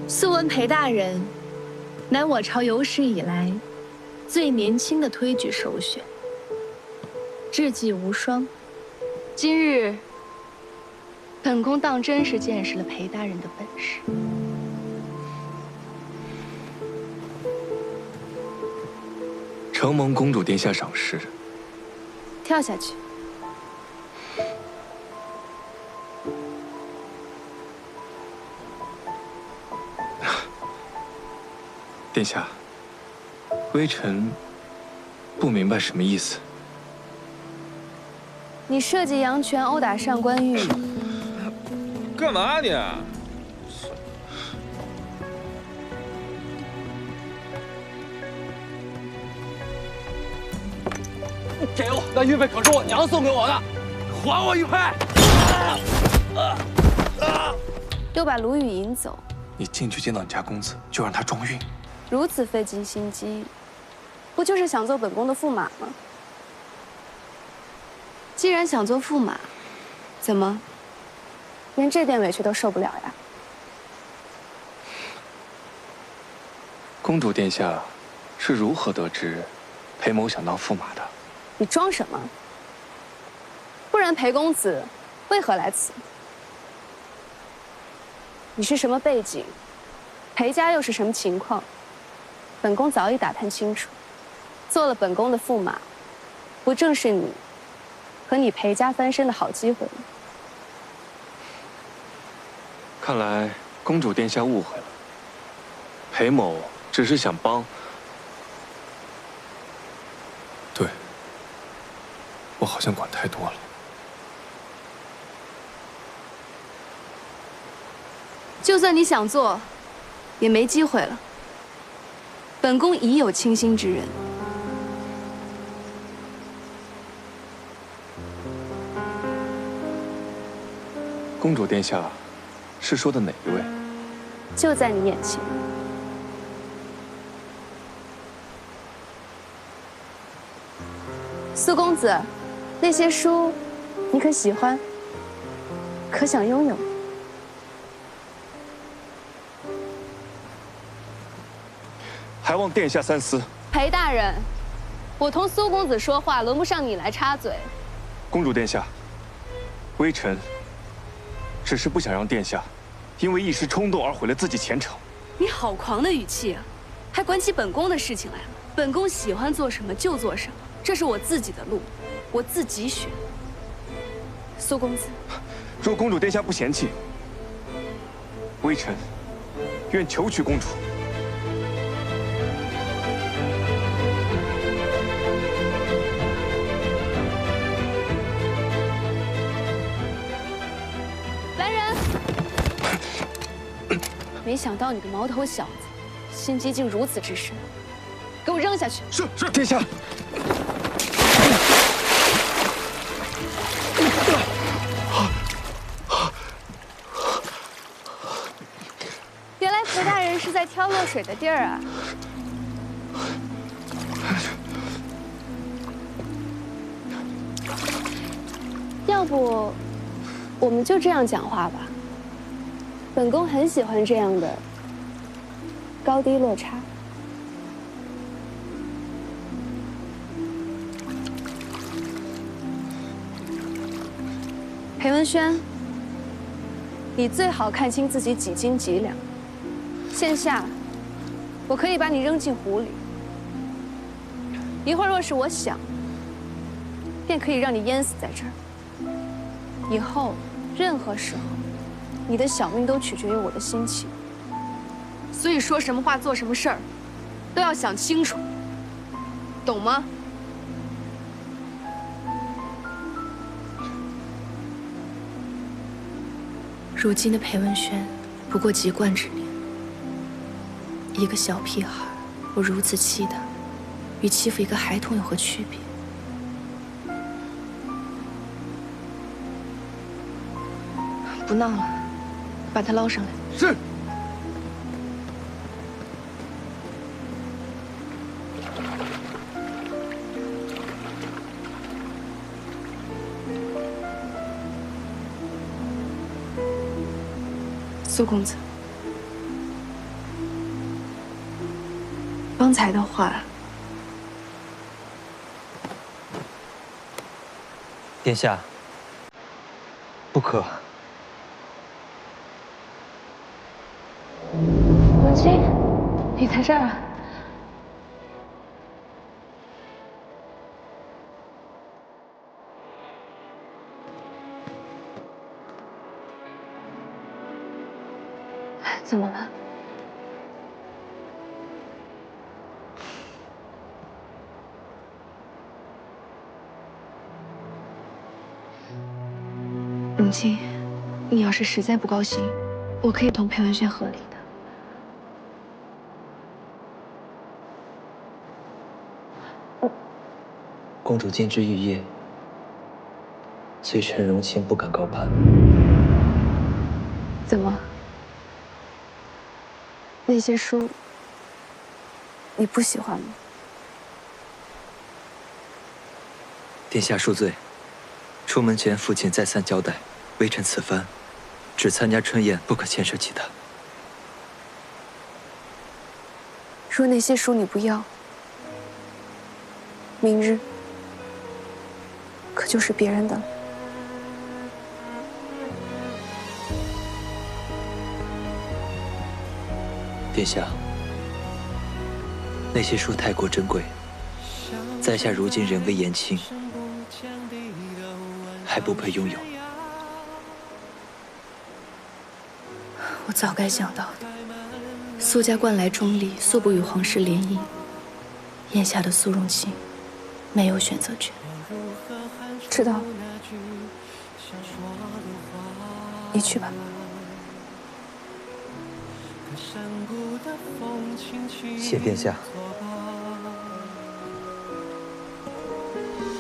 素闻裴大人，乃我朝有史以来最年轻的推举首选，智计无双。今日，本宫当真是见识了裴大人的本事。承蒙公主殿下赏识。跳下去。殿下，微臣不明白什么意思。你设计杨泉殴打上官玉，干嘛你？给我！那玉佩可是我娘送给我的，还我玉佩！又把卢雨引走，你进去见到你家公子，就让他装晕。如此费尽心机，不就是想做本宫的驸马吗？既然想做驸马，怎么连这点委屈都受不了呀？公主殿下是如何得知裴某想当驸马的？你装什么？不然裴公子为何来此？你是什么背景？裴家又是什么情况？本宫早已打探清楚。做了本宫的驸马，不正是你和你裴家翻身的好机会吗？看来公主殿下误会了，裴某只是想帮。对，我好像管太多了。就算你想做，也没机会了。本宫已有倾心之人。公主殿下是说的哪一位？就在你眼前。苏公子，那些书，你可喜欢？可想拥有？还望殿下三思。裴大人，我同苏公子说话，轮不上你来插嘴。公主殿下，微臣只是不想让殿下因为一时冲动而毁了自己前程。你好狂的语气啊，还管起本宫的事情来了？本宫喜欢做什么就做什么，这是我自己的路，我自己选。苏公子，若公主殿下不嫌弃，微臣愿求娶公主。来人！没想到你个毛头小子，心机竟如此之深，给我扔下去！是，殿下。原来裴大人是在挑落水的地儿啊！要不，我们就这样讲话吧。本宫很喜欢这样的高低落差。裴文轩，你最好看清自己几斤几两。现下，我可以把你扔进湖里，一会儿若是我想，便可以让你淹死在这儿。以后，任何时候，你的小命都取决于我的心情。所以说什么话、做什么事儿，都要想清楚，懂吗？如今的裴文轩，不过籍贯之年。一个小屁孩，我如此气他，与欺负一个孩童有何区别？不闹了，把他捞上来。是。苏公子，刚才的话，殿下，不可。文清，你在这儿啊？怎么了？文清，你要是实在不高兴，我可以同裴文轩和离的。公主金枝玉叶，虽臣荣情不敢高攀。怎么？那些书你不喜欢吗？殿下恕罪。出门前，父亲再三交代，微臣此番只参加春宴，不可牵涉其他。若那些书你不要，明日可就是别人的了。殿下，那些书太过珍贵，在下如今人微言轻，还不配拥有。我早该想到的。苏家惯来中立，素不与皇室联姻。眼下的苏荣清没有选择权。知道了，你去吧。谢殿下。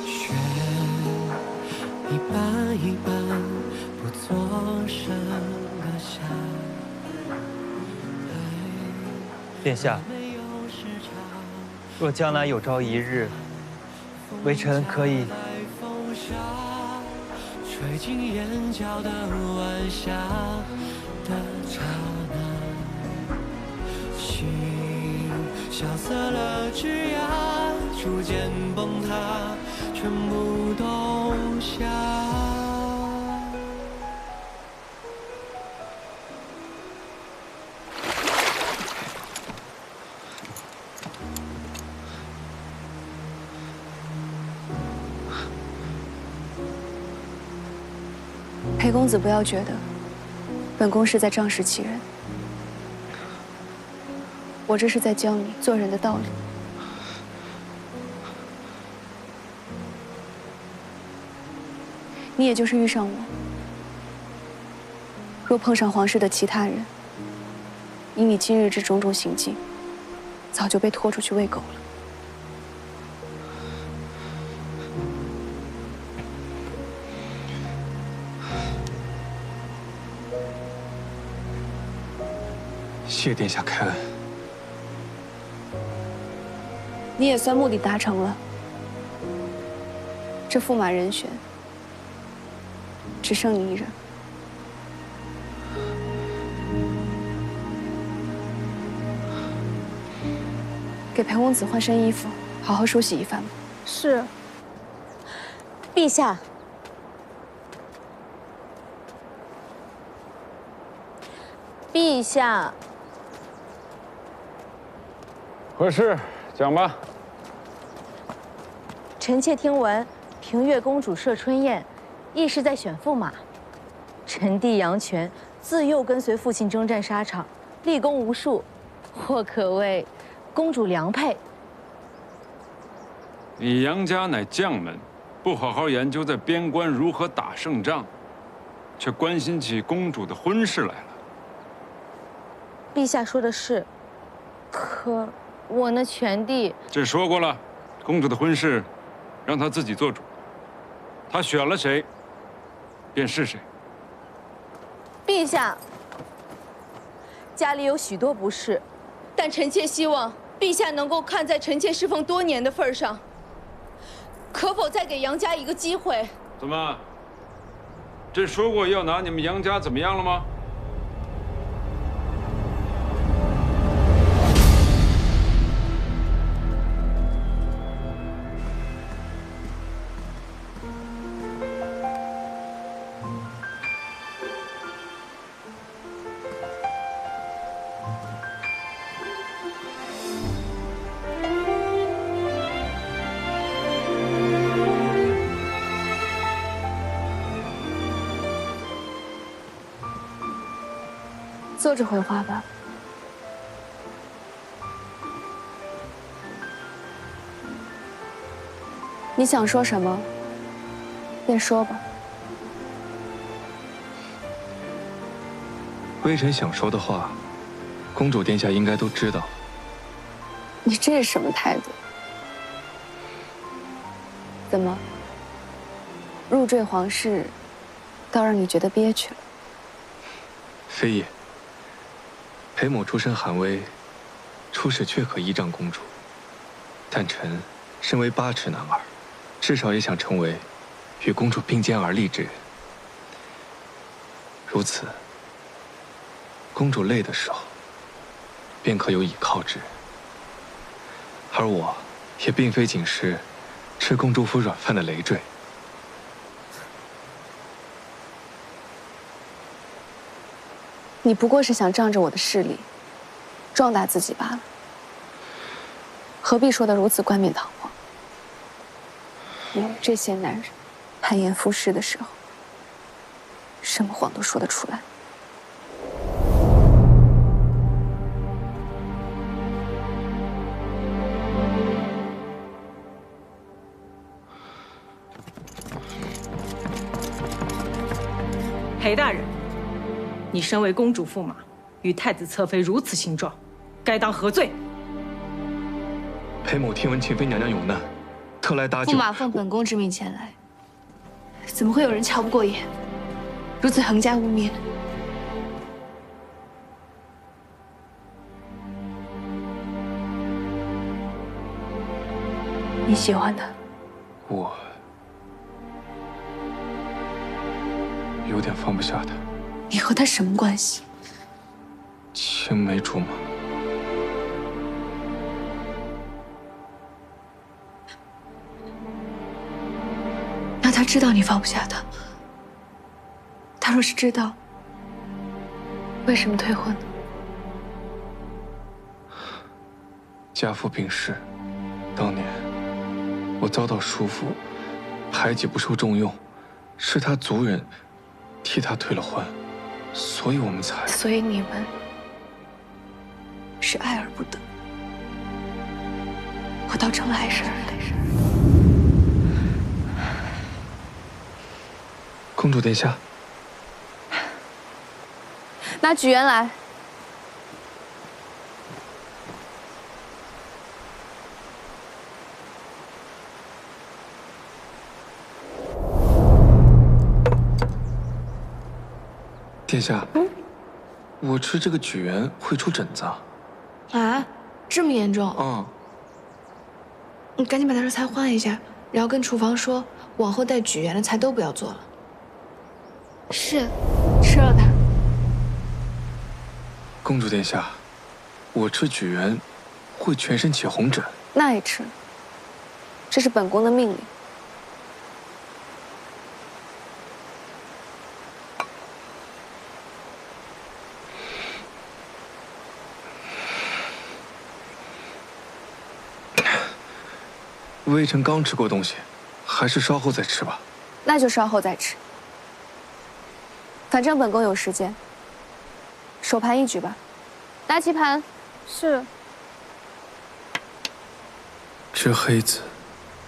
雪一般一般，不作声的下。殿下，若将来有朝一日，微臣可以。吹进眼角的晚霞的刹那，心萧瑟了枝桠，逐渐崩塌，全部都下。裴公子不要觉得本宫是在仗势欺人，我这是在教你做人的道理。你也就是遇上我，若碰上皇室的其他人，以你今日之种种行径，早就被拖出去喂狗了。谢殿下开恩。你也算目的达成了。这驸马人选，只剩你一人。给裴公子换身衣服，好好梳洗一番吧。是。陛下。陛下。何事？讲吧。臣妾听闻，平越公主设春宴，亦是在选驸马。臣弟杨权自幼跟随父亲征战沙场，立功无数，或可谓公主良配。你杨家乃将门，不好好研究在边关如何打胜仗，却关心起公主的婚事来了。陛下说的是，可我那权弟……这说过了，公主的婚事，让她自己做主。她选了谁，便是谁。陛下，家里有许多不是，但臣妾希望陛下能够看在臣妾侍奉多年的份上，可否再给杨家一个机会？怎么？朕说过要拿你们杨家怎么样了吗？坐着回话吧。你想说什么，便说吧。微臣想说的话，公主殿下应该都知道。你这是什么态度？怎么，入赘皇室，倒让你觉得憋屈了？非也。裴某出身寒微，出使却可依仗公主，但臣身为8尺男儿，至少也想成为与公主并肩而立之人。如此，公主累的时候，便可有倚靠之人。而我，也并非仅是吃公主府软饭的累赘。你不过是想仗着我的势力，壮大自己罢了，何必说得如此冠冕堂皇？你们这些男人，攀岩附势的时候，什么谎都说得出来。裴大人，你身为公主驸马，与太子侧妃如此形状，该当何罪？裴某听闻秦妃娘娘有难，特来搭救。驸马奉本宫之命前来，怎么会有人瞧不过眼，如此横加污蔑呢？你喜欢他？我有点放不下他。你和他什么关系？青梅竹马。那他知道你放不下他？他若是知道，为什么退婚呢？家父病逝，当年我遭到叔父排挤，不受重用，是他族人替他退了婚，所以我们才……所以你们是爱而不得，我倒成了碍事儿了。公主殿下，拿举元来。殿下，我吃这个举元会出疹子啊！啊，这么严重？嗯，你赶紧把他的菜换一下，然后跟厨房说，往后带举元的菜都不要做了。是，吃了它。公主殿下，我吃举元会全身起红疹。那也吃，这是本宫的命令。微臣刚吃过东西，还是稍后再吃吧。那就稍后再吃。反正本宫有时间，手盘一举吧。拿棋盘。是。这黑子，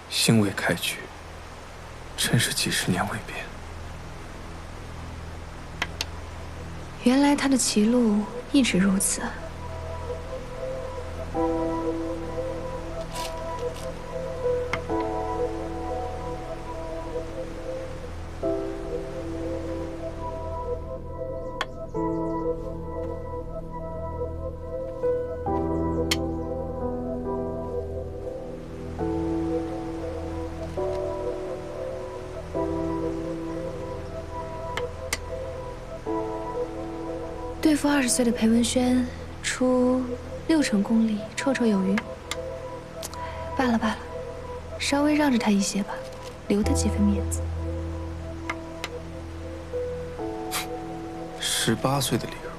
兴未开局，真是几十年未变。原来他的棋路一直如此啊。对付20岁的裴文轩，出6成功力，绰绰有余。罢了罢了，稍微让着他一些吧，留他几分面子。18岁的李儒，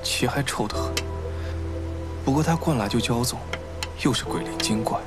棋还臭得很。不过他惯来就骄纵，又是鬼灵精怪。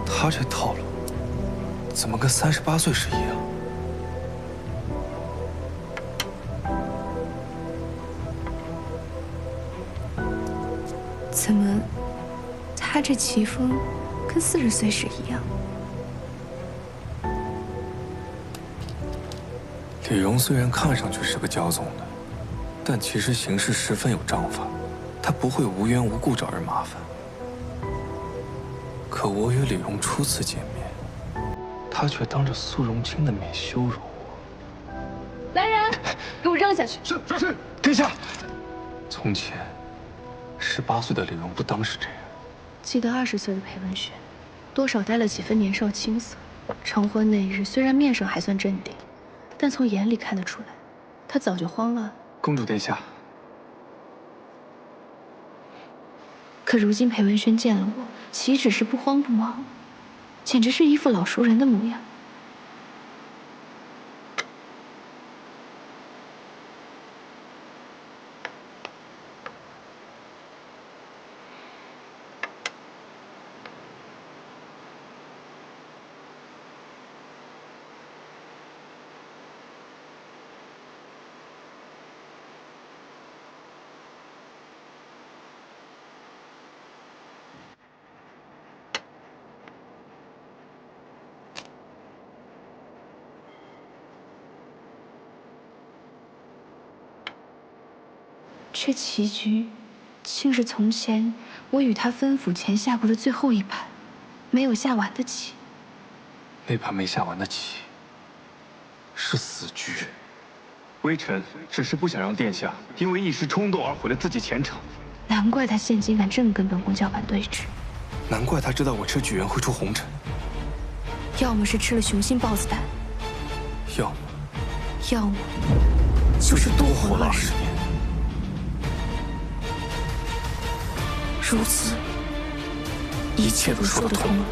他这套路怎么跟38岁时一样？怎么，他这棋风跟40岁时一样？李荣虽然看上去是个骄纵的，但其实行事十分有章法，他不会无缘无故找人麻烦。可我与李荣初次见面，他却当着苏荣清的面羞辱我。来人，给我扔下去！是，殿下。从前，18岁的李荣不当是这样。记得20岁的裴文轩，多少带了几分年少青涩。成婚那日，虽然面上还算镇定，但从眼里看得出来，他早就慌了。公主殿下。可如今裴文轩见了我，岂止是不慌不忙，简直是一副老熟人的模样。这棋局，竟是从前我与他分府前下过的最后一盘，没有下完的棋。那盘没下完的棋，是死局。微臣只是不想让殿下因为一时冲动而毁了自己前程。难怪他现今敢正跟本宫叫板对峙。难怪他知道我吃举元会出红尘。要么是吃了雄心豹子胆，要么就是多活了20年。如此，一切都说得通了。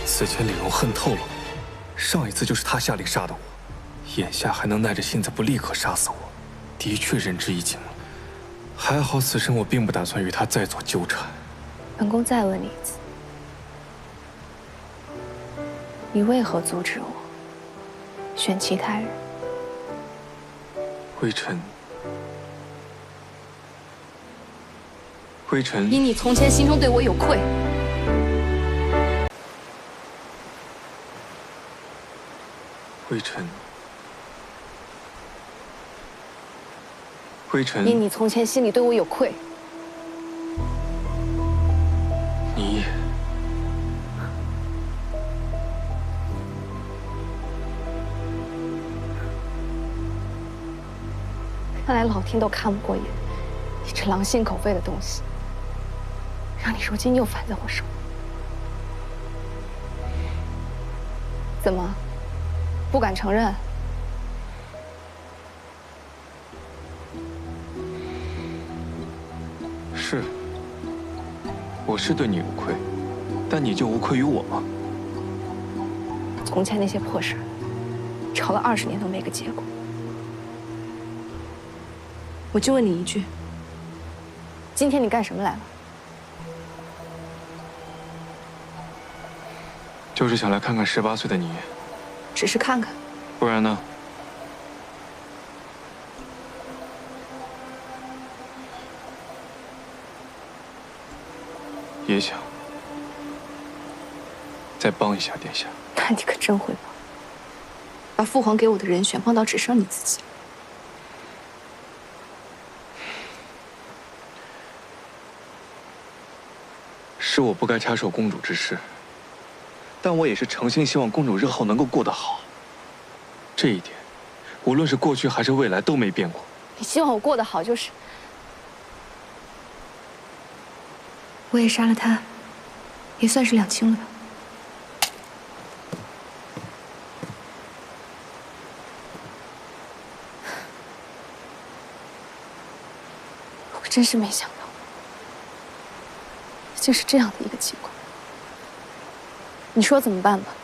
此前李荣恨透了我，上一次就是他下令杀的我，眼下还能耐着性子不立刻杀死我，的确仁至义尽了。还好此生我并不打算与他再做纠缠。本宫再问你一次。你为何阻止我选其他人？微臣，因你从前心中对我有愧。微臣，因你从前心里对我有愧。你。看来老天都看不过眼，你这狼心狗肺的东西，让你如今又反在我手里。怎么，不敢承认？是，我是对你有愧，但你就无愧于我吗？从前那些破事，吵了20年都没个结果。我就问你一句，今天你干什么来了？就是想来看看18岁的你。只是看看。不然呢？也想再帮一下殿下。那你可真会帮，把父皇给我的人选帮到只剩你自己。是我不该插手公主之事，但我也是诚心希望公主日后能够过得好。这一点，无论是过去还是未来都没变过。你希望我过得好，就是我也杀了他，也算是两清了吧。真是没想到，竟是这样的一个结果。你说怎么办吧？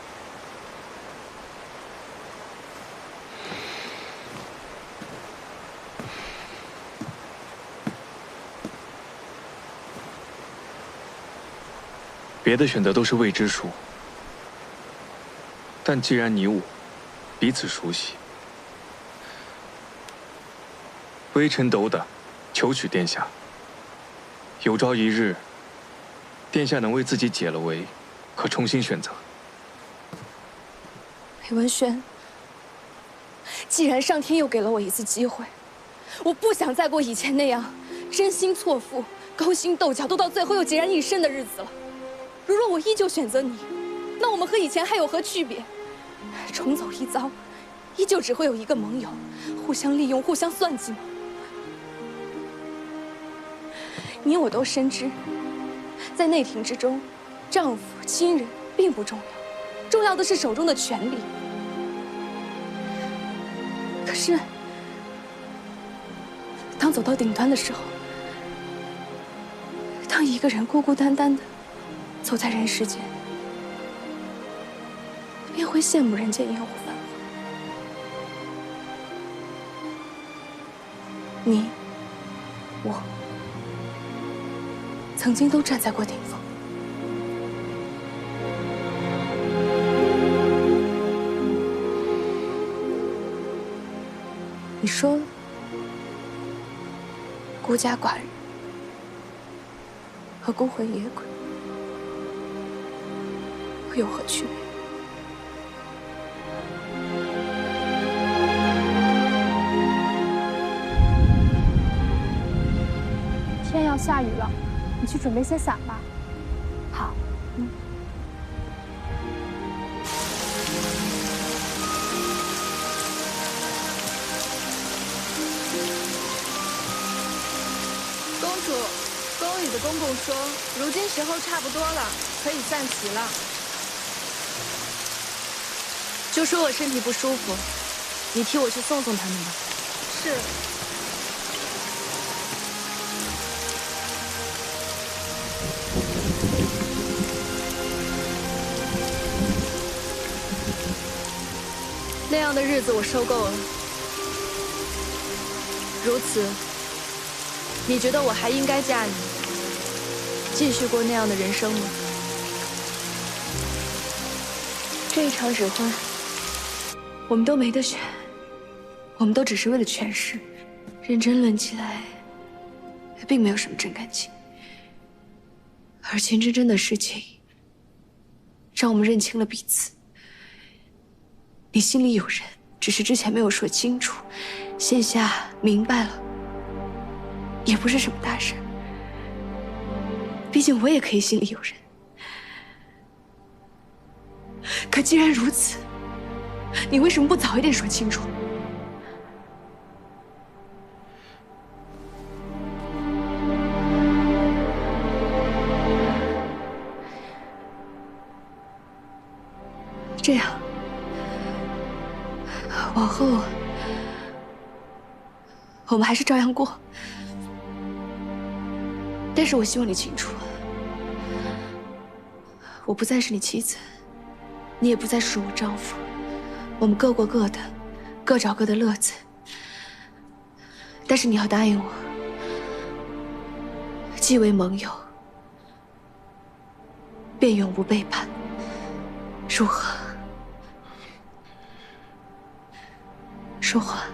别的选择都是未知数，但既然你我彼此熟悉，微臣斗胆求取殿下。有朝一日，殿下能为自己解了围，可重新选择。裴文轩，既然上天又给了我一次机会，我不想再过以前那样真心错付、勾心斗角，都到最后又孑然一身的日子了。如若我依旧选择你，那我们和以前还有何区别？重走一遭，依旧只会有一个盟友，互相利用、互相算计吗？你我都深知，在内廷之中，丈夫、亲人并不重要，重要的是手中的权力。可是，当走到顶端的时候，当一个人孤孤单单的走在人世间，便会羡慕人间烟火繁华。你，我，曾经都站在过顶峰。你说，孤家寡人和孤魂野鬼会有何区别？天要下雨了，你去准备些伞吧。好，公主，宫里的公公说，如今时候差不多了，可以散席了。就说我身体不舒服，你替我去送送他们吧。是。那样的日子我受够了。如此，你觉得我还应该嫁你，继续过那样的人生吗？这一场指婚，我们都没得选，我们都只是为了权势。认真论起来，并没有什么真感情。而钱真真的事情，让我们认清了彼此。你心里有人，只是之前没有说清楚，现下明白了，也不是什么大事。毕竟我也可以心里有人。可既然如此，你为什么不早一点说清楚？这样，往后我们还是照样过。但是我希望你清楚，我不再是你妻子，你也不再是我丈夫，我们各过各的，各找各的乐子。但是你要答应我，既为盟友，便永不背叛，如何？说话，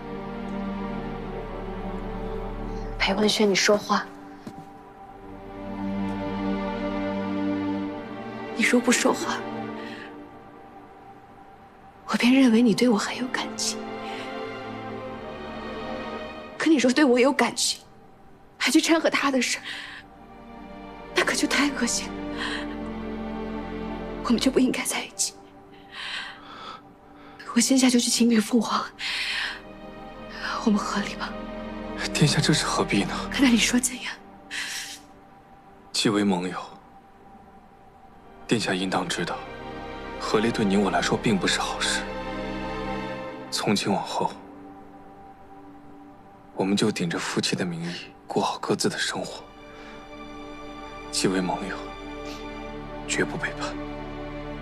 裴文轩，你说话。你若不说话，我便认为你对我还有感情。可你若对我有感情，还去掺和他的事，那可就太恶心了。我们就不应该在一起。我现下就去请禀父皇。我们和离吧。殿下这是何必呢？那你说怎样？既为盟友，殿下应当知道，和离对你我来说并不是好事。从今往后，我们就顶着夫妻的名义过好各自的生活。既为盟友，绝不背叛。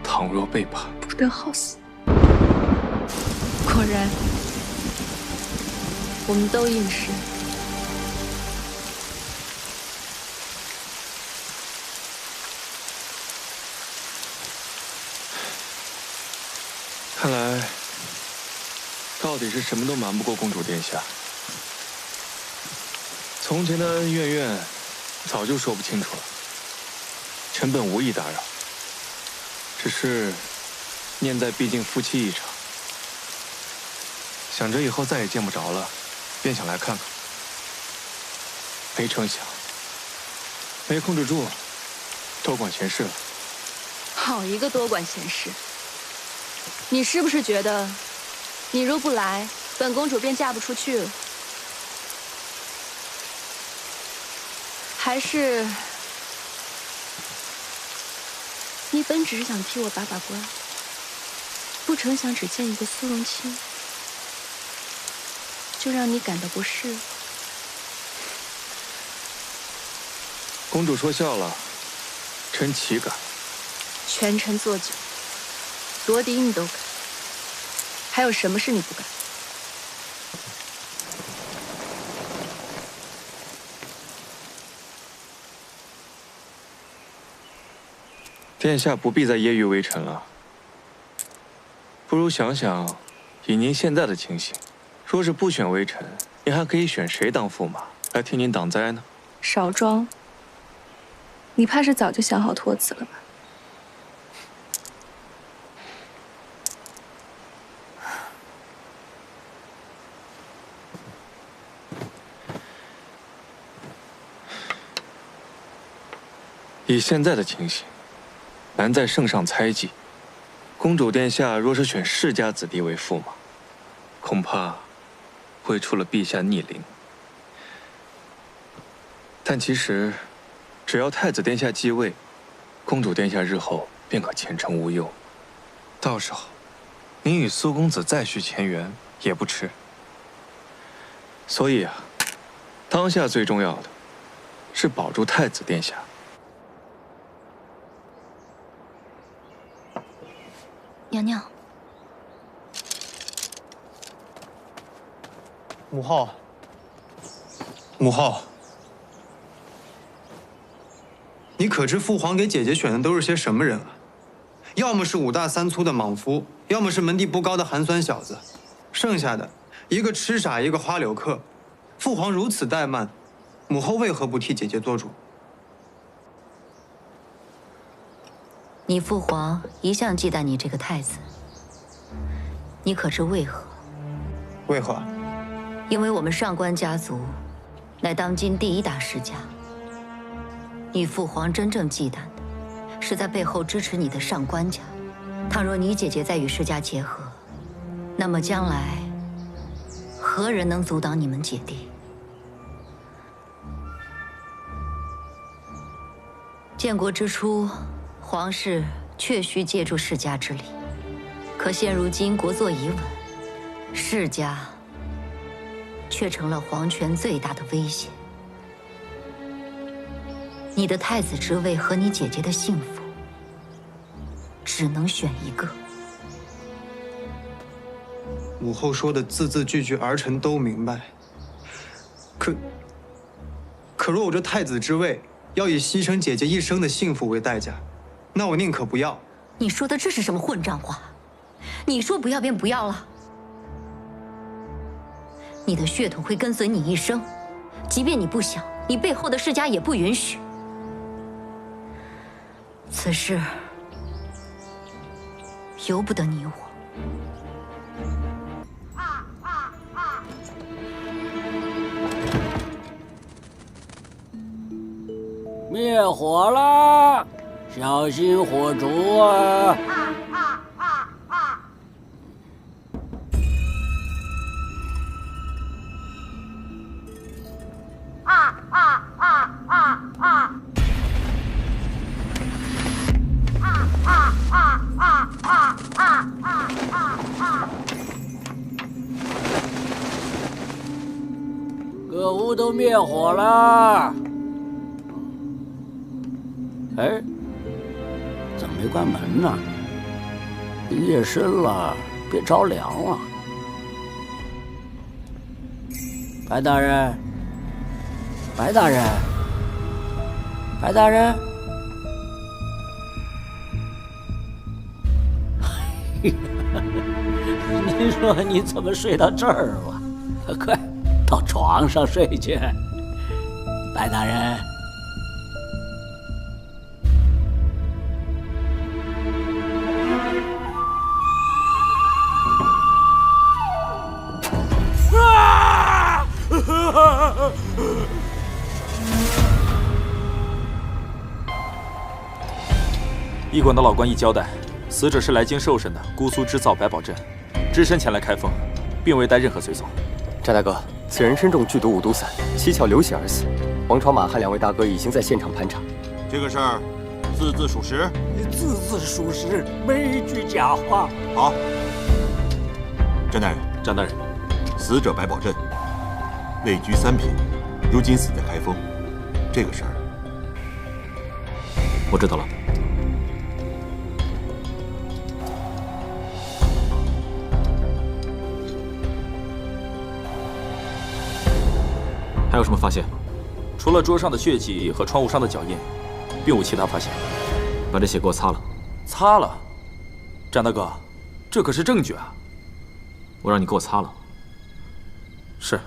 倘若背叛，不得好死。果然，我们都应试。看来，到底是什么都瞒不过公主殿下。从前的恩怨怨，早就说不清楚了。臣本无意打扰，只是念在毕竟夫妻一场，想着以后再也见不着了，便想来看看。没成想，没控制住，多管闲事了。好一个多管闲事！你是不是觉得，你若不来，本公主便嫁不出去了？还是你本只是想替我把把关，不成想只见一个苏荣清，就让你感到不适？公主说笑了，臣岂敢？全臣做酒，夺嫡你都敢，还有什么是你不敢？殿下不必再揶揄微臣了，不如想想，以您现在的情形，若是不选微臣，您还可以选谁当驸马来替您挡灾呢？少装！你怕是早就想好托辞了吧？以现在的情形，难在圣上猜忌。公主殿下若是选世家子弟为驸马，恐怕会出了陛下逆鳞。但其实，只要太子殿下继位，公主殿下日后便可前程无忧。到时候，您与苏公子再续前缘也不迟。所以啊，当下最重要的是保住太子殿下。娘娘，母后，母后，你可知父皇给姐姐选的都是些什么人啊？要么是5大3粗的莽夫，要么是门第不高的寒酸小子，剩下的一个痴傻，一个花柳客。父皇如此怠慢，母后为何不替姐姐做主？你父皇一向忌惮你这个太子，你可知为何？为何？因为我们上官家族乃当今第1大世家，你父皇真正忌惮的是在背后支持你的上官家。倘若你姐姐再与世家结合，那么将来何人能阻挡你们姐弟？建国之初，皇室确需借助世家之力，可现如今国祚已稳，世家却成了皇权最大的威胁。你的太子之位和你姐姐的幸福，只能选一个。母后说的字字句句，儿臣都明白。可若我这太子之位要以牺牲姐姐一生的幸福为代价，那我宁可不要。你说的这是什么混账话？你说不要便不要了？你的血统会跟随你一生，即便你不想，你背后的世家也不允许。此事由不得你我。灭火啦！小心火烛啊！可恶！屋都灭火了。哎，怎么没关门呢？夜深了，别着凉了。白大人，白大人，白大人。你说你怎么睡到这儿了？快到床上睡去，白大人。驿馆的老官一交代，死者是来京受审的姑苏织造百宝镇，只身前来开封，并未带任何随从。翟大哥，此人身中剧毒五毒散，蹊跷流血而死。王朝、马汉两位大哥已经在现场盘查。这个事儿，字字属实。字字属实，没一句假话。好，张大人，张大人，死者百宝镇，位居三品，如今死在开封，这个事儿，我知道了。还有什么发现？除了桌上的血迹和窗户上的脚印，并无其他发现。把这血给我擦了。擦了？张大哥，这可是证据啊！我让你给我擦了。是。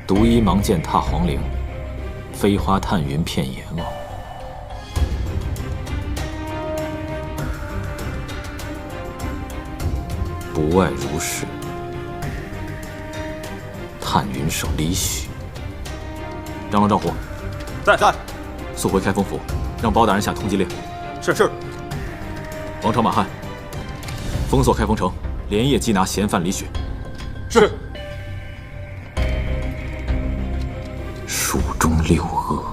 独衣芒剑踏黄陵，飞花探云片阎王。不外如是。探云手李许。张龙、赵虎，在。速回开封府，让包大人下通缉令。是。王朝、马汉，封锁开封城，连夜缉拿嫌犯李许。是。蜀中六恶。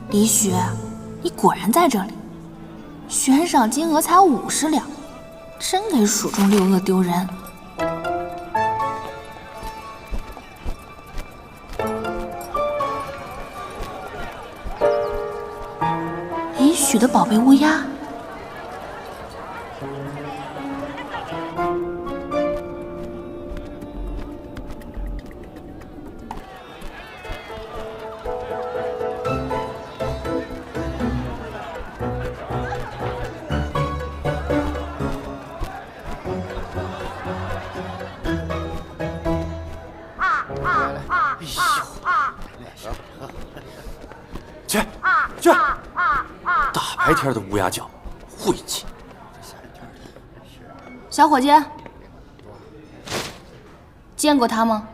李许，你果然在这里。悬赏金额才50两，真给蜀中六恶丢人。李许的宝贝乌鸦。去！大白天的乌鸦叫，晦气！小伙计，见过他吗？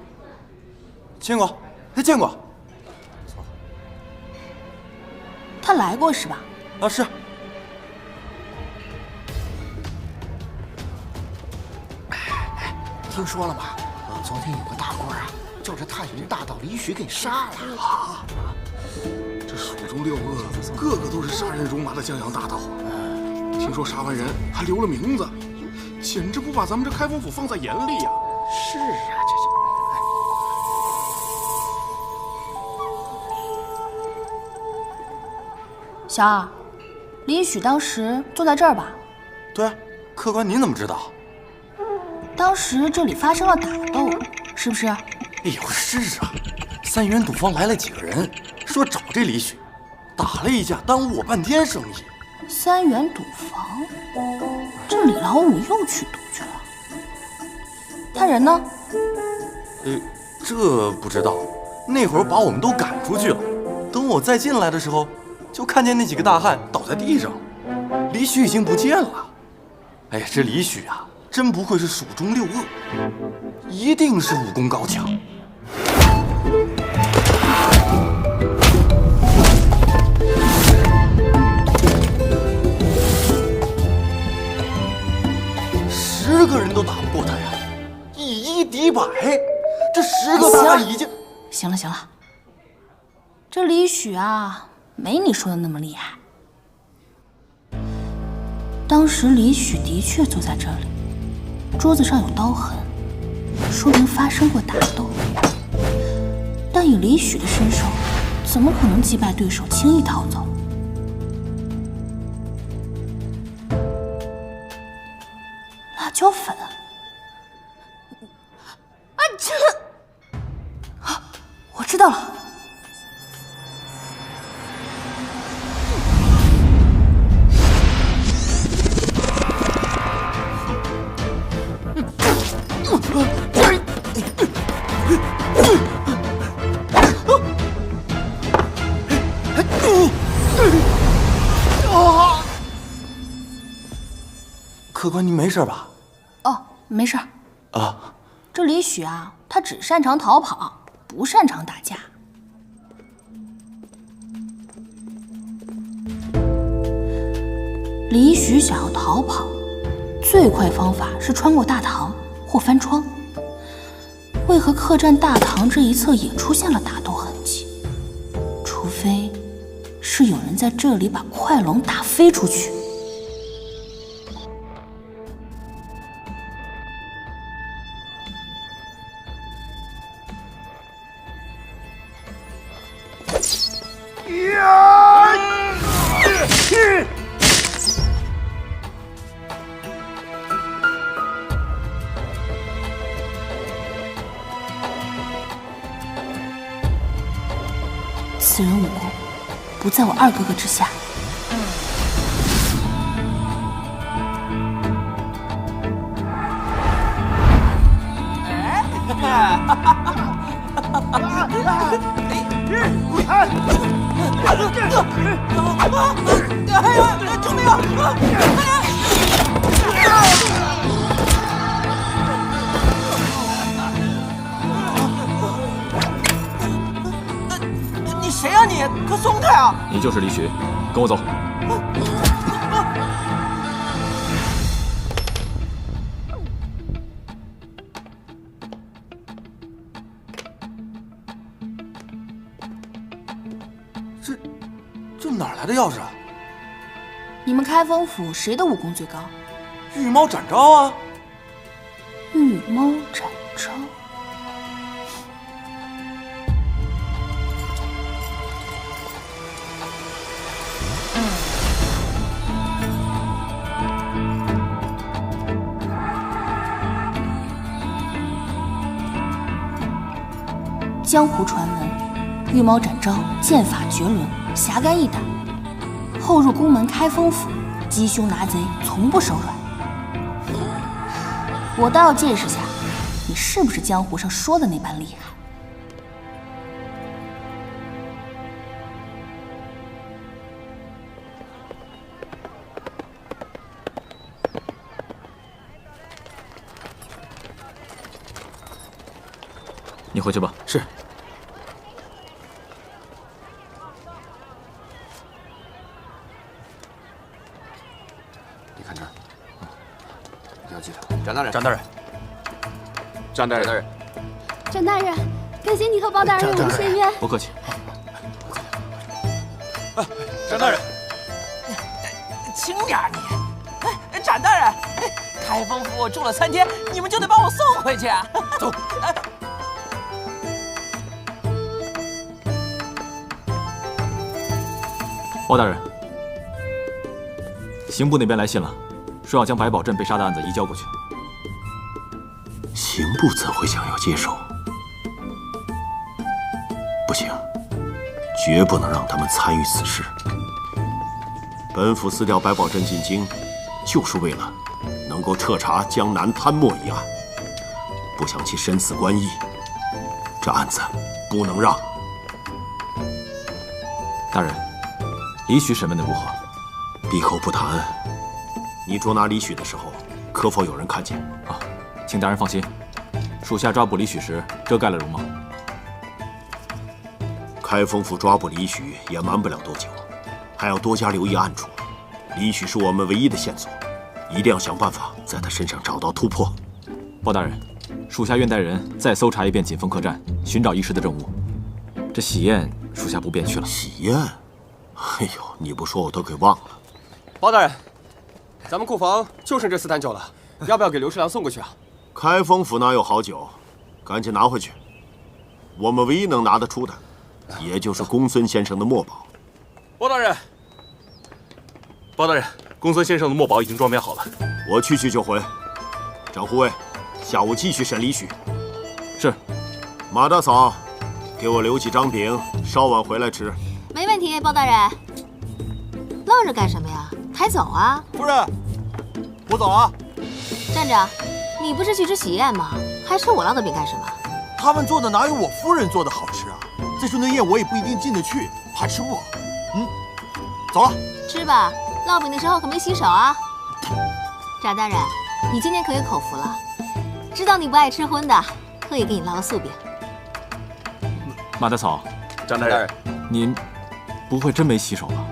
见过，见过。他来过是吧？啊，是。听说了吗？昨天有个大官啊，叫这探云大盗李许给杀了。这蜀中六恶，个个都是杀人如麻的江洋大盗。听说杀完人还留了名字，简直不把咱们这开封府放在眼里呀！是啊，小二，李许当时坐在这儿吧？对，客官您怎么知道？当时这里发生了打斗，是不是？哎呦，是啊，三元赌坊来了几个人，说找这李许，打了一架，耽误我半天生意。三元赌坊，这李老五又去赌去了。他人呢？这不知道，那会儿把我们都赶出去了。等我再进来的时候，就看见那几个大汉倒在地上，李许已经不见了。哎呀，这李许啊，真不愧是蜀中六恶，一定是武功高强。10个人都打不过他呀，以1敌100，这10个大汉已经……行了行了，这李许啊，没你说的那么厉害。当时李许的确坐在这里，桌子上有刀痕，说明发生过打斗。但以李许的身手，怎么可能击败对手，轻易逃走？辣椒粉。啊，我知道了。客官，你没事吧？哦，没事。啊，这李许啊，他只擅长逃跑，不擅长打架。李许想要逃跑，最快方法是穿过大堂或翻窗。为何客栈大堂这一侧也出现了打斗痕迹？除非是有人在这里把快龙打飞出去。此人武功不在我二哥哥之下。救命啊！你谁啊你？可松开啊！你就是李许，跟我走。这哪来的钥匙啊？你们开封府谁的武功最高？御猫展昭啊！御猫展昭。江湖传闻，御猫展昭剑法绝伦，侠肝义胆。后入宫门开封府，鸡凶拿贼，从不手软。我倒要见识下，你是不是江湖上说的那般厉害。你回去吧。是。你看这儿，要记得。展大人，展大人，展大人，展大人，感谢你和包大人为我们伸冤。不客气。展大人，轻点你！哎，展大人，开封府我住了3天，你们就得把我送回去。走。包大人，刑部那边来信了，说要将百宝镇被杀的案子移交过去。刑部怎会想要接手？不行，绝不能让他们参与此事。本府私调百宝镇进京，就是为了能够彻查江南贪墨一案，不想其身死官驿，这案子不能让。大人，李许审问的如何？闭口不谈。你捉拿李许的时候，可否有人看见？啊，请大人放心，属下抓捕李许时遮盖了容貌。开封府抓捕李许也瞒不了多久，还要多加留意暗处。李许是我们唯一的线索，一定要想办法在他身上找到突破。包大人，属下愿带人再搜查一遍锦丰客栈，寻找遗失的证物。这喜宴，属下不便去了。喜宴？哎呦，你不说我都给忘了。包大人，咱们库房就剩这4坛酒了，要不要给刘侍郎送过去啊？开封府哪有好酒？赶紧拿回去。我们唯一能拿得出的，也就是公孙先生的墨宝。包大人，公孙先生的墨宝已经装裱好了，我去就回。张护卫，下午继续审李许。是。马大嫂，给我留几张饼，稍晚回来吃。没问题，包大人。愣着干什么呀？抬走啊！夫人，我走啊。站着，你不是去吃喜宴吗？还吃我烙的饼干什么？他们做的哪有我夫人做的好吃啊？再说那宴我也不一定进得去，怕吃不饱。走了。吃吧，烙饼的时候可没洗手啊。翟大人，你今天可有口福了，知道你不爱吃荤的，特意给你烙了素饼。马大嫂，张大人，您不会真没洗手吧？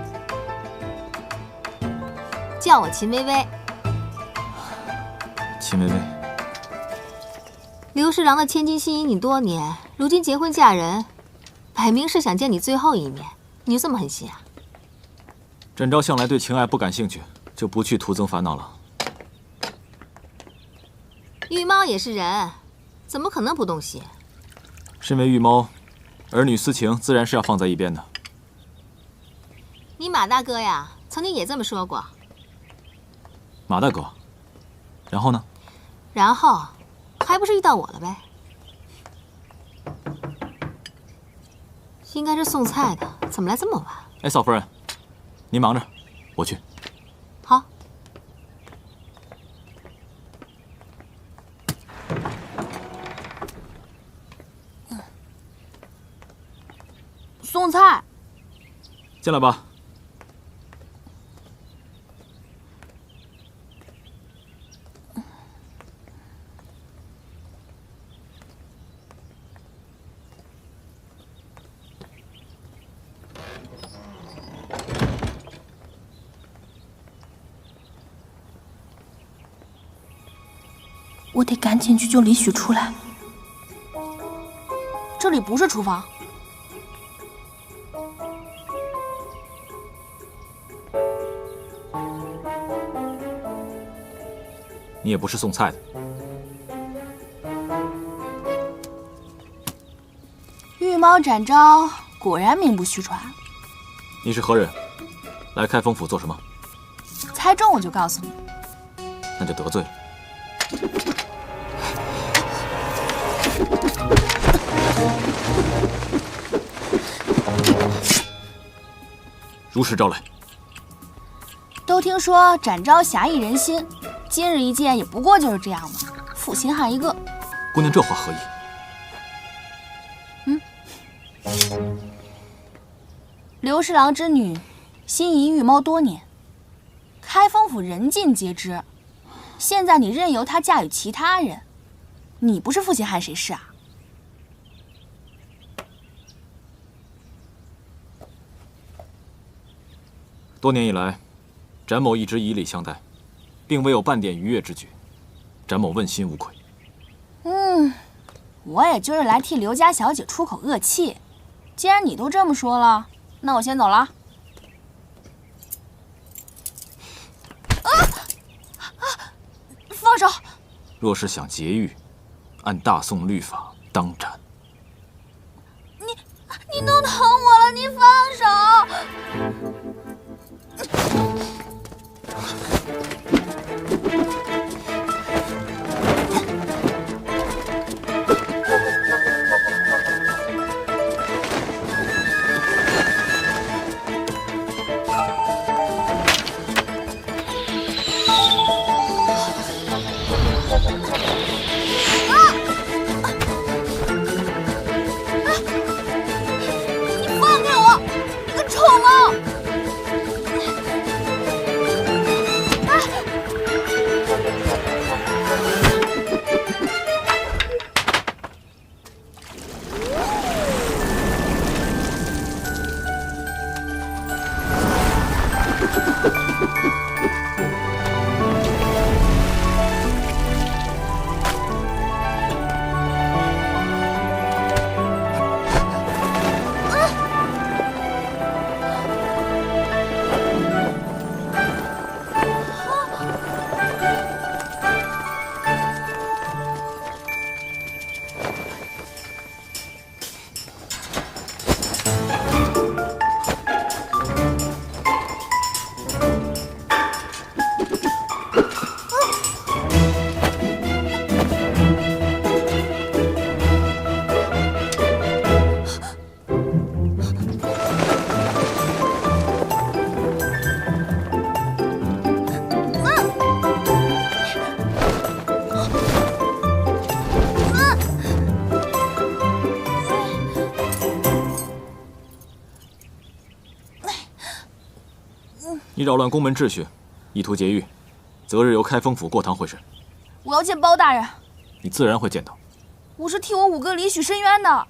叫我秦薇薇。秦薇薇，刘侍郎的千金心仪你多年，如今结婚嫁人，摆明是想见你最后一面，你就这么狠心啊？展昭向来对情爱不感兴趣，就不去徒增烦恼了。玉猫也是人，怎么可能不动心？身为玉猫，儿女私情自然是要放在一边的。你马大哥呀，曾经也这么说过。马大哥，然后呢？然后，还不是遇到我了呗？应该是送菜的，怎么来这么晚？哎，嫂夫人，您忙着，我去。好。送菜。进来吧。我得赶紧去救李许出来。这里不是厨房。你也不是送菜的。玉猫展昭果然名不虚传。你是何人？来开封府做什么？猜中我就告诉你。那就得罪了。如实招来。都听说展昭侠义仁心，今日一见也不过就是这样嘛，负心汉一个。姑娘这话何意？刘侍郎之女，心仪玉猫多年，开封府人尽皆知。现在你任由她嫁与其他人，你不是负心汉谁是啊？多年以来，展某一直以礼相待，并未有半点逾越之举，展某问心无愧。我也就是来替刘家小姐出口恶气。既然你都这么说了，那我先走了。放手！若是想劫狱，按大宋律法当斩。你弄疼我了，你放手！你扰乱宫门秩序，意图劫狱，择日由开封府过堂会审。我要见包大人。你自然会见到。我是替我五哥李许申冤的。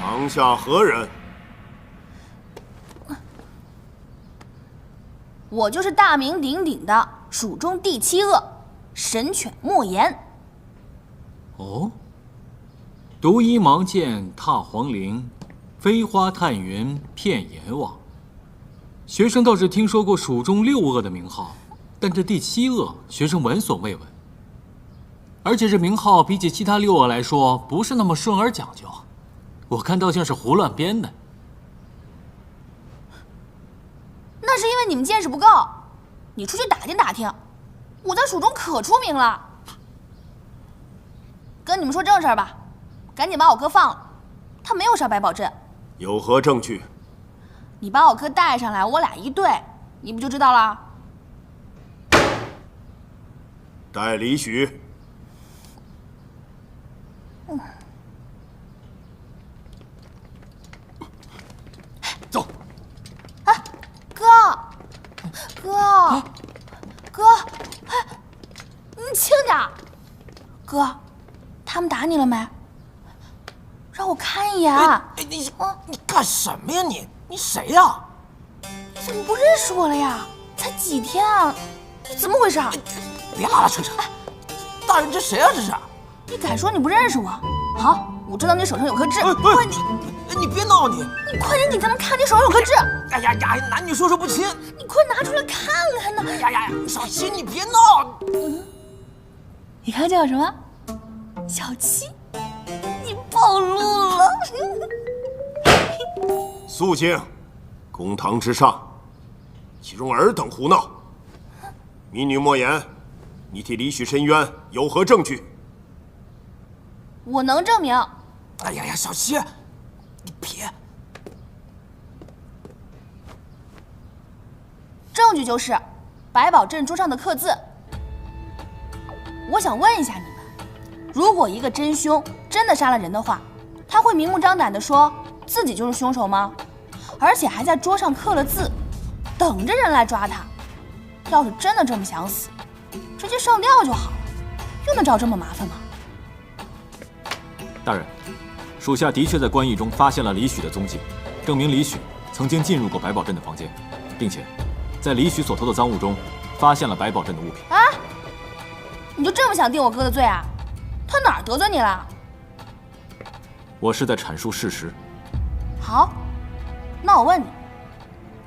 堂下何人？我就是大名鼎鼎的蜀中第7恶神犬莫言。哦，独依芒剑踏黄陵，飞花探云片阎王。学生倒是听说过蜀中6恶的名号，但这第7恶，学生闻所未闻。而且这名号比起其他6恶来说，不是那么顺耳讲究，我看倒像是胡乱编的。那是因为你们见识不够，你出去打听打听，我在蜀中可出名了。跟你们说正事儿吧，赶紧把我哥放了，他没有杀白宝镇。有何证据？你把我哥带上来，我俩一对，你不就知道了？带李许。走。哎，哥，哎，你轻点。哥，他们打你了没？让我看一眼。你干什么呀你？你谁呀？你怎么不认识我了呀？才几天啊，怎么回事？别拉拉扯扯。大人，这谁啊？这是？你敢说你不认识我？好，我知道你手上有颗痣。快你别闹你！你快点给他们看，你手上有颗痣。哎呀，男女授受不亲。你快拿出来看看呢！呀，小七你别闹。你看叫什么？小七，你暴露了。肃静，公堂之上，岂容尔等胡闹！民女莫言，你替李许申冤，有何证据？我能证明。哎呀，小七，你别。证据就是百宝镇桌上的刻字。我想问一下你们，如果一个真凶真的杀了人的话，他会明目张胆地说自己就是凶手吗？而且还在桌上刻了字，等着人来抓他。要是真的这么想死，直接上吊就好了，用得着这么麻烦吗？大人，属下的确在官驿中发现了李许的踪迹，证明李许曾经进入过百宝镇的房间，并且在李许所偷的赃物中发现了百宝镇的物品。啊！你就这么想定我哥的罪啊？他哪儿得罪你了？我是在阐述事实。好，那我问你，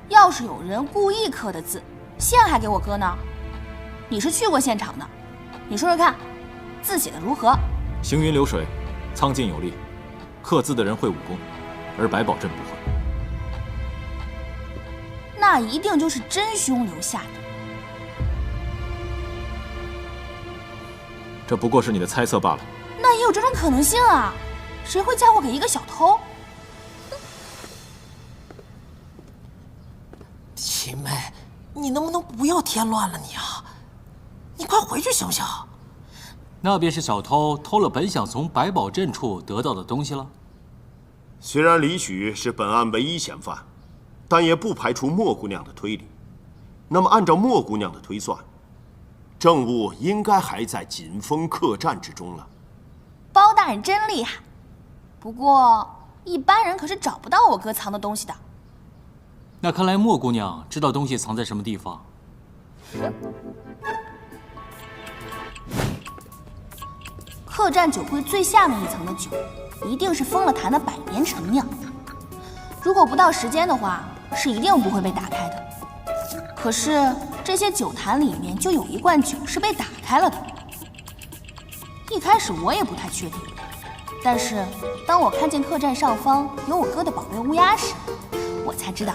要是有人故意刻的字，陷害给我哥呢？你是去过现场的，你说说看，字写的如何？行云流水，苍劲有力，刻字的人会武功，而百宝镇不会。那一定就是真凶留下的。这不过是你的猜测罢了。那也有这种可能性啊，谁会嫁祸给一个小偷？秦妹，你能不能不要添乱了你啊？你快回去行不行？那便是小偷偷了本想从百宝镇处得到的东西了。虽然李许是本案唯一嫌犯，但也不排除莫姑娘的推理。那么，按照莫姑娘的推算，证物应该还在锦丰客栈之中了。包大人真厉害，不过一般人可是找不到我哥藏的东西的。那看来莫姑娘知道东西藏在什么地方。客栈酒柜最下面一层的酒，一定是封了坛的百年陈酿。如果不到时间的话，是一定不会被打开的。可是这些酒坛里面就有一罐酒是被打开了的。一开始我也不太确定，但是当我看见客栈上方有我哥的宝贝乌鸦时，我才知道，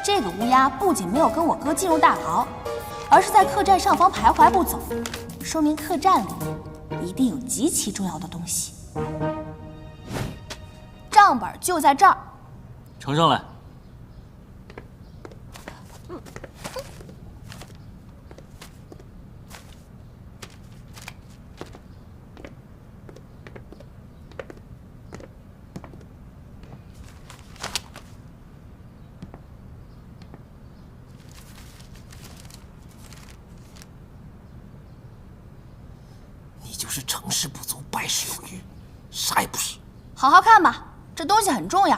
这个乌鸦不仅没有跟我哥进入大牢，而是在客栈上方徘徊不走，说明客栈里一定有极其重要的东西。账本就在这儿，呈上来。就是成事不足败事有余，啥也不是。好好看吧，这东西很重要。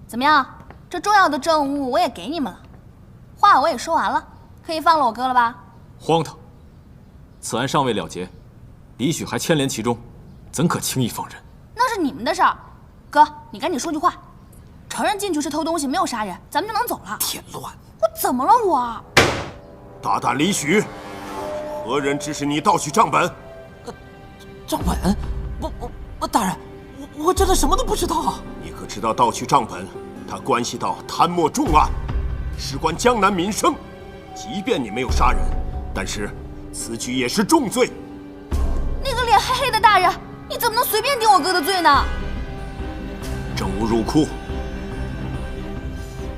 怎么样？这重要的证物我也给你们了，话我也说完了，可以放了我哥了吧？荒唐！此案尚未了结，李许还牵连其中，怎可轻易放人？那是你们的事儿。哥，你赶紧说句话，承认进去是偷东西，没有杀人，咱们就能走了。添乱！我怎么了我？大胆李许，何人指使你盗取账本？账本？我大人，我真的什么都不知道啊！你可知道盗取账本，它关系到贪墨重案，事关江南民生。即便你没有杀人，但是此举也是重罪。那个脸黑黑的大人，你怎么能随便定我哥的罪呢？证物入库，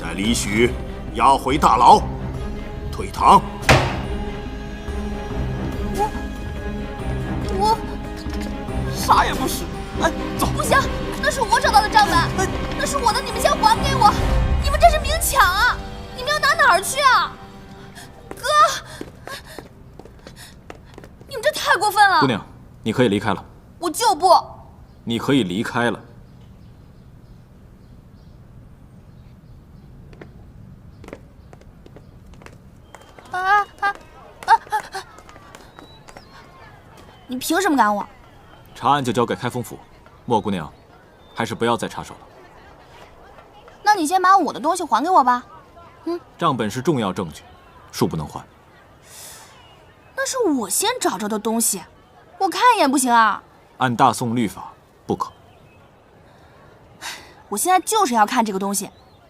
待李许押回大牢，退堂。我啥也不是。哎，走！不行，那是我找到的账本，那是我的，你们先还给我！你们这是明抢啊！你们要拿哪儿去啊？哥，你们这太过分了！姑娘，你可以离开了。我就不。你可以离开了。你凭什么赶我？查案就交给开封府，莫姑娘，还是不要再插手了。那你先把我的东西还给我吧。账本是重要证据，恕不能还。那是我先找着的东西，我看一眼不行啊？按大宋律法，不可。我现在就是要看这个东西，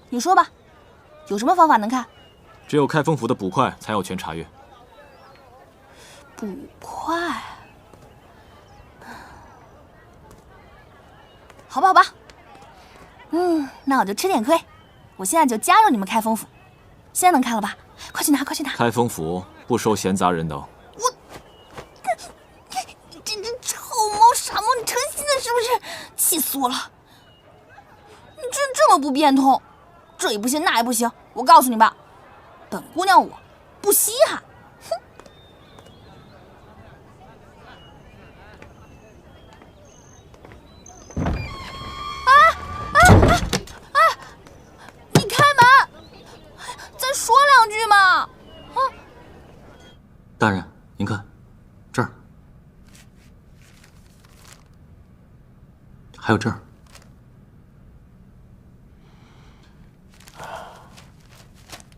你说吧，有什么方法能看？只有开封府的捕快才有权查阅。捕快？好吧，好吧，那我就吃点亏，我现在就加入你们开封府，现在能看了吧？快去拿，快去拿！开封府不收闲杂人等。你这只臭猫傻猫，你成心的是不是？气死我了！你这么不变通，这也不行那也不行，我告诉你吧，本姑娘我不稀罕。你开门，再说两句嘛！大人，您看，这儿，还有这儿。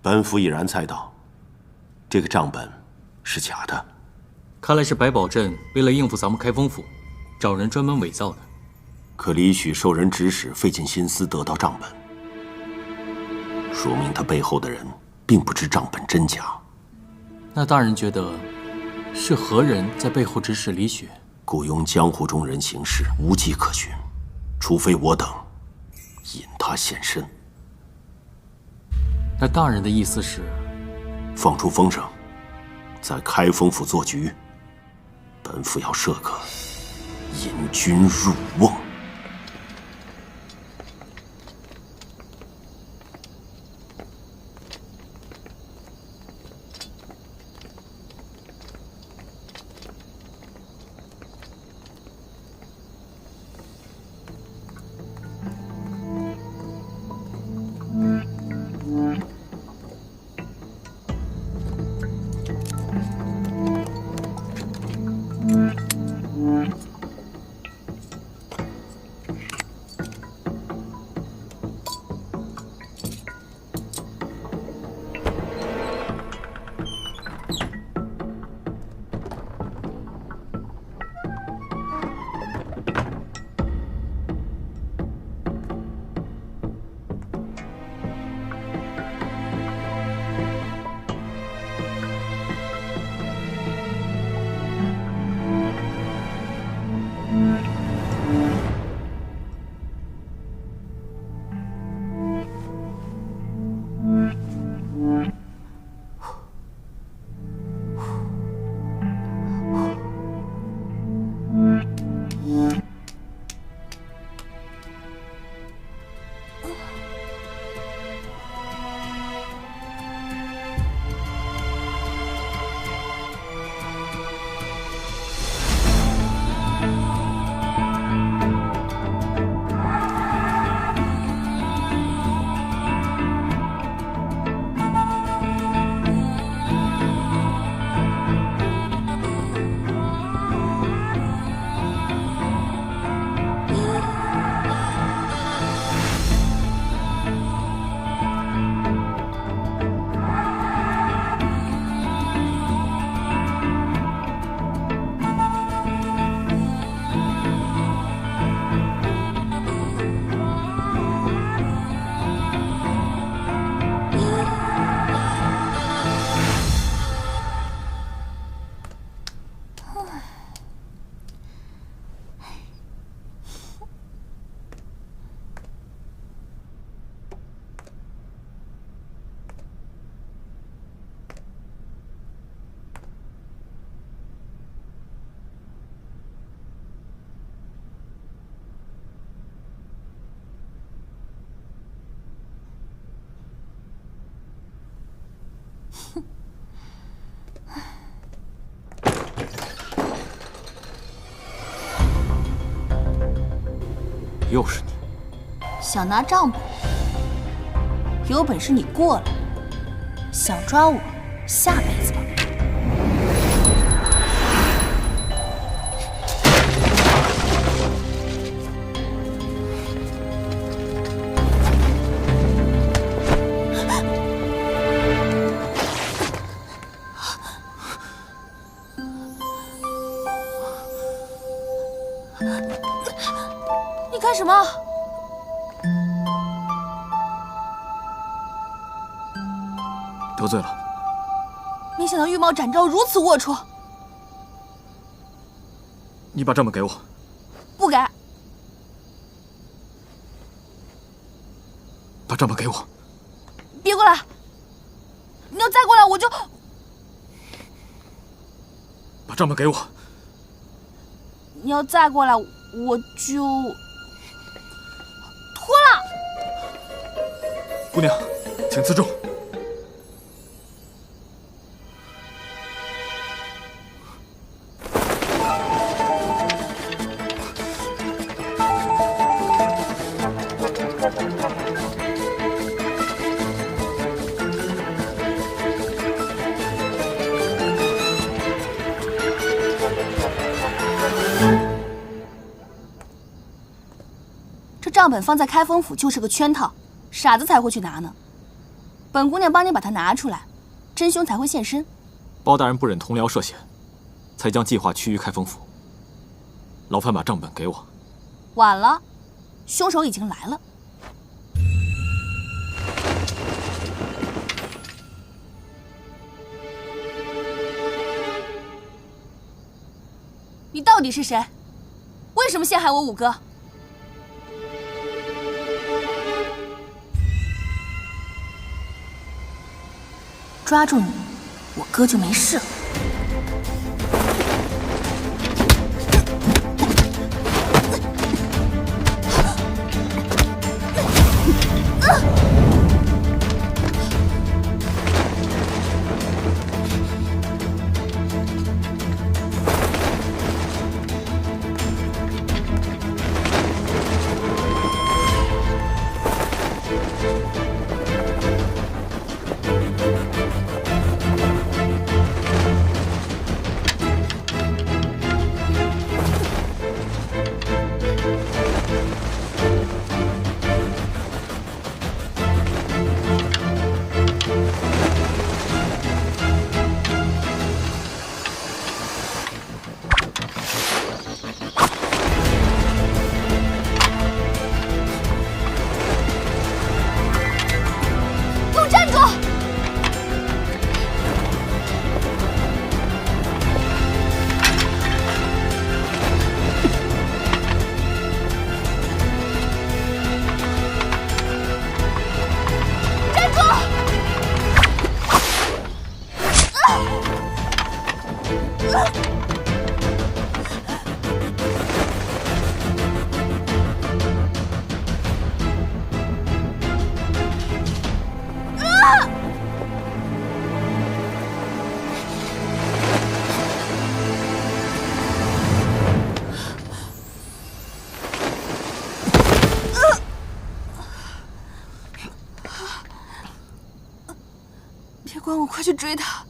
本府已然猜到，这个账本是假的。看来是百宝镇为了应付咱们开封府，找人专门伪造的。可李许受人指使，费尽心思得到账本，说明他背后的人并不知账本真假。那大人觉得，是何人在背后指使李雪？雇佣江湖中人行事，无迹可寻，除非我等引他现身。那大人的意思是，放出风声，在开封府做局，本府要设个引君入瓮。又是你，想拿账本？有本事你过来！想抓我，下辈子吧。你干什么？得罪了。没想到玉貌展昭如此龌龊。你把账本给我。不给。把账本给我。别过来！你要再过来，我就……把账本给我。你要再过来，我就……脱了。姑娘，请自重。这账本放在开封府就是个圈套，傻子才会去拿呢。本姑娘帮你把它拿出来，真凶才会现身。包大人不忍同僚涉险，才将计划趋于开封府。劳烦把账本给我。晚了，凶手已经来了。你到底是谁？为什么陷害我五哥？抓住你，我哥就没事了。别管我，快去追他！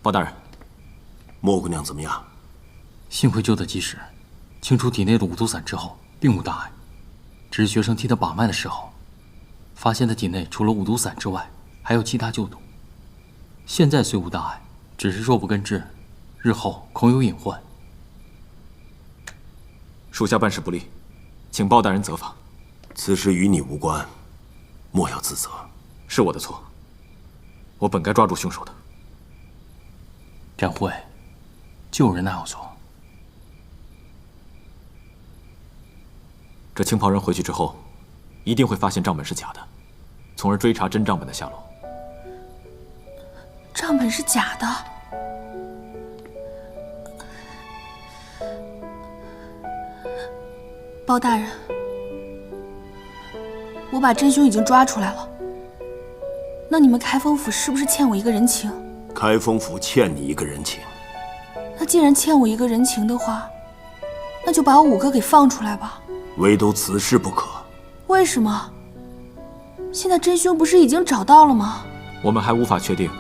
包大人，莫姑娘怎么样？幸亏救得及时，清除体内的五毒散之后，并无大碍。只是学生替他把脉的时候，发现他体内除了五毒散之外，还有其他旧毒。现在虽无大碍，只是若不根治，日后恐有隐患。属下办事不力，请包大人责罚。此事与你无关，莫要自责。是我的错，我本该抓住凶手的。展会，救人哪有错？这青袍人回去之后，一定会发现账本是假的，从而追查真账本的下落。账本是假的？包大人，我把真凶已经抓出来了。那你们开封府是不是欠我一个人情？开封府欠你一个人情。那既然欠我一个人情的话，那就把我五哥给放出来吧。唯独此事不可。为什么？现在真凶不是已经找到了吗？我们还无法确定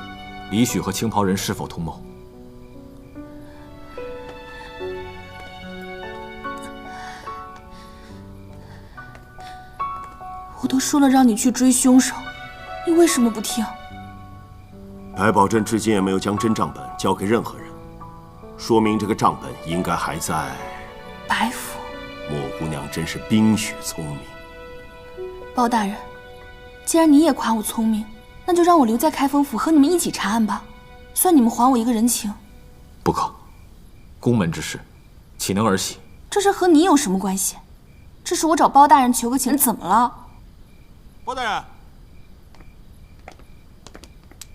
李许和青袍人是否通谋。我都说了让你去追凶手，你为什么不听？白宝镇至今也没有将真账本交给任何人，说明这个账本应该还在白府。莫姑娘真是冰雪聪明。包大人，既然你也夸我聪明，那就让我留在开封府和你们一起查案吧，算你们还我一个人情。不可，宫门之事，岂能儿戏？这事和你有什么关系？这是我找包大人求个情，怎么了？包大人，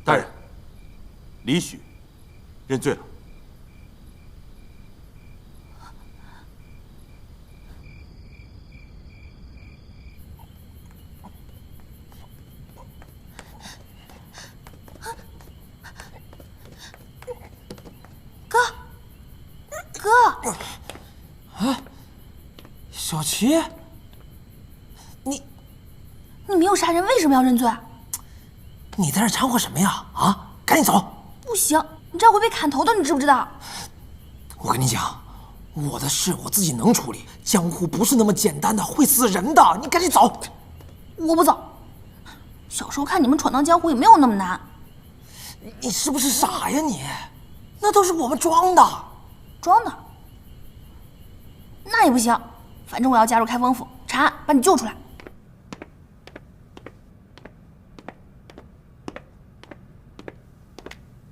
大人，李许认罪了。哥，啊，小琪，你没有杀人，为什么要认罪？你在这掺和什么呀？啊，赶紧走！不行，你这样会被砍头的，你知不知道？我跟你讲，我的事我自己能处理，江湖不是那么简单的，会死人的。你赶紧走！我不走。小时候看你们闯荡江湖也没有那么难。你是不是傻呀你？那都是我们装的。装的？那也不行，反正我要加入开封府查案，把你救出来。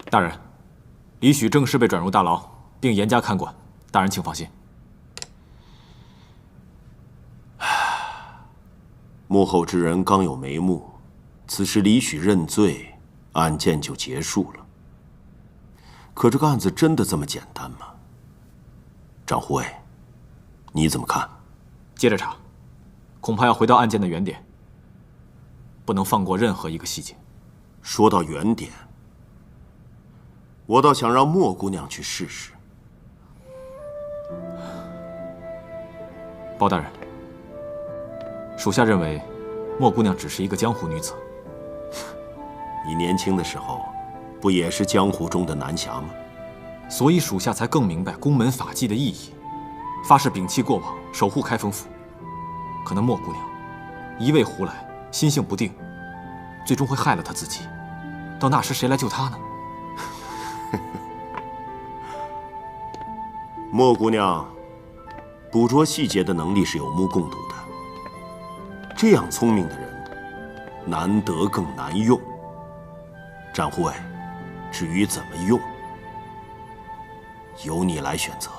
大人，李许正式被转入大牢，并严加看管。大人请放心。幕后之人刚有眉目，此时李许认罪，案件就结束了。可这个案子真的这么简单吗？张护卫，你怎么看？接着查，恐怕要回到案件的原点，不能放过任何一个细节。说到原点，我倒想让莫姑娘去试试。包大人，属下认为，莫姑娘只是一个江湖女子。你年轻的时候，不也是江湖中的南侠吗？所以属下才更明白宫门法纪的意义，发誓摒弃过往，守护开封府。可那莫姑娘，一味胡来，心性不定，最终会害了她自己。到那时谁来救她呢？莫姑娘捕捉细节的能力是有目共睹的。这样聪明的人，难得更难用。展护卫，至于怎么用，由你来选择。